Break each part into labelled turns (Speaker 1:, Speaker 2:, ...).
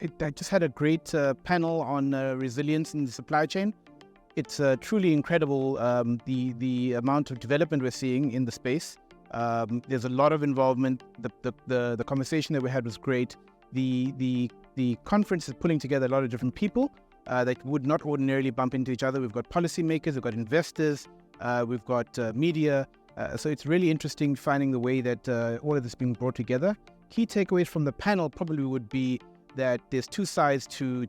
Speaker 1: I just had a great panel on resilience in the supply chain. It's truly incredible, the amount of development we're seeing in the space. There's a lot of involvement. The conversation that we had was great. The conference is pulling together a lot of different people that would not ordinarily bump into each other. We've got policymakers, we've got investors, we've got media. So it's really interesting finding the way that all of this being brought together. Key takeaways from the panel probably would be that there's two sides to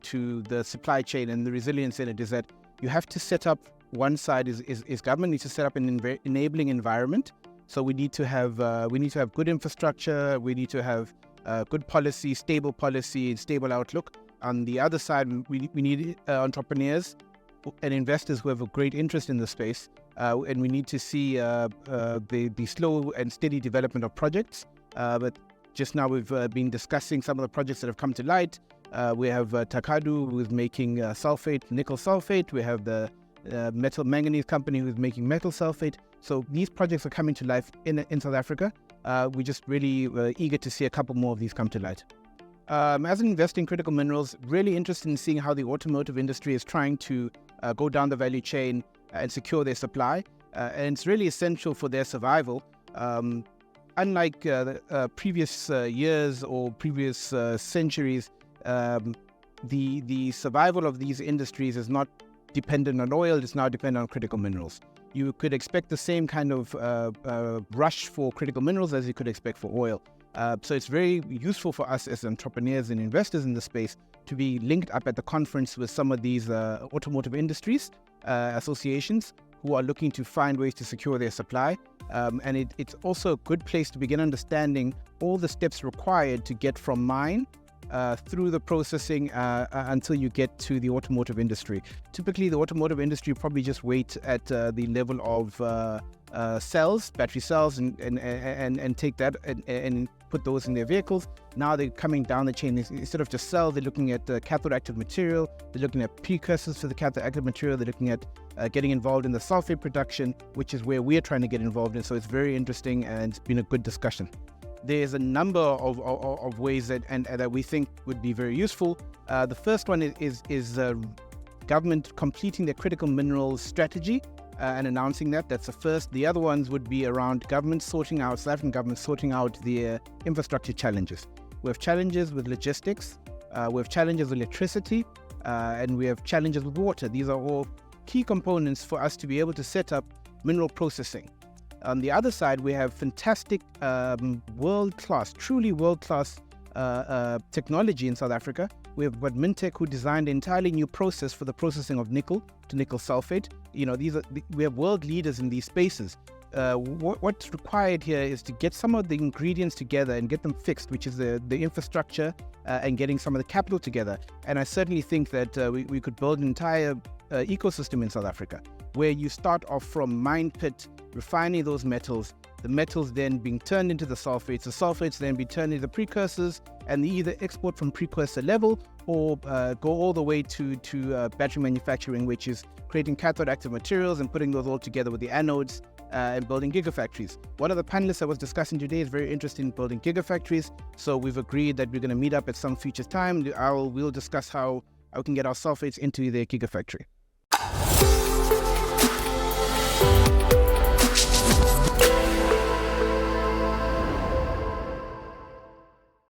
Speaker 1: the supply chain, and the resilience in it is that you have to set up, one side is government needs to set up an enabling environment. So we need to have good infrastructure, we need to have good policy, stable outlook. On the other side, we need entrepreneurs and investors who have a great interest in the space, and we need to see the slow and steady development of projects. But just now we've been discussing some of the projects that have come to light. We have Takadu, who is making nickel sulfate. We have the metal manganese company who's making metal sulfate. So these projects are coming to life in South Africa. We're just really eager to see a couple more of these come to light. As an investor in critical minerals, really interested in seeing how the automotive industry is trying to go down the value chain and secure their supply. And it's really essential for their survival. Unlike previous years or previous centuries, the survival of these industries is not dependent on oil, it's now dependent on critical minerals. You could expect the same kind of rush for critical minerals as you could expect for oil. So it's very useful for us as entrepreneurs and investors in the space to be linked up at the conference with some of these automotive industries associations who are looking to find ways to secure their supply. And it's also a good place to begin understanding all the steps required to get from mine through the processing until you get to the automotive industry. Typically, the automotive industry probably just wait at the level of cells, battery cells, and take that and put those in their vehicles. Now they're coming down the chain. Instead of just cells, they're looking at cathode active material. They're looking at precursors for the cathode active material. They're looking at getting involved in the sulfate production, which is where we're trying to get involved in. So it's very interesting, and it's been a good discussion. There's a number of ways that we think would be very useful. The first one is government completing their critical minerals strategy and announcing that. That's the first. The other ones would be around South African government sorting out the infrastructure challenges. We have challenges with logistics, we have challenges with electricity, and we have challenges with water. These are all key components for us to be able to set up mineral processing. On the other side, we have fantastic, truly world-class technology in South Africa. We have got Mintech, who designed an entirely new process for the processing of nickel to nickel sulfate. We have world leaders in these spaces. What's required here is to get some of the ingredients together and get them fixed, which is the infrastructure and getting some of the capital together. And I certainly think that we could build an entire ecosystem in South Africa, where you start off from mine pit, refining those metals, the metals then being turned into the sulfates then be turned into the precursors, and they either export from precursor level or go all the way to battery manufacturing, which is creating cathode active materials and putting those all together with the anodes and building gigafactories. One of the panelists I was discussing today is very interested in building gigafactories, so we've agreed that we're going to meet up at some future time. We'll discuss how we can get our sulfates into their gigafactory.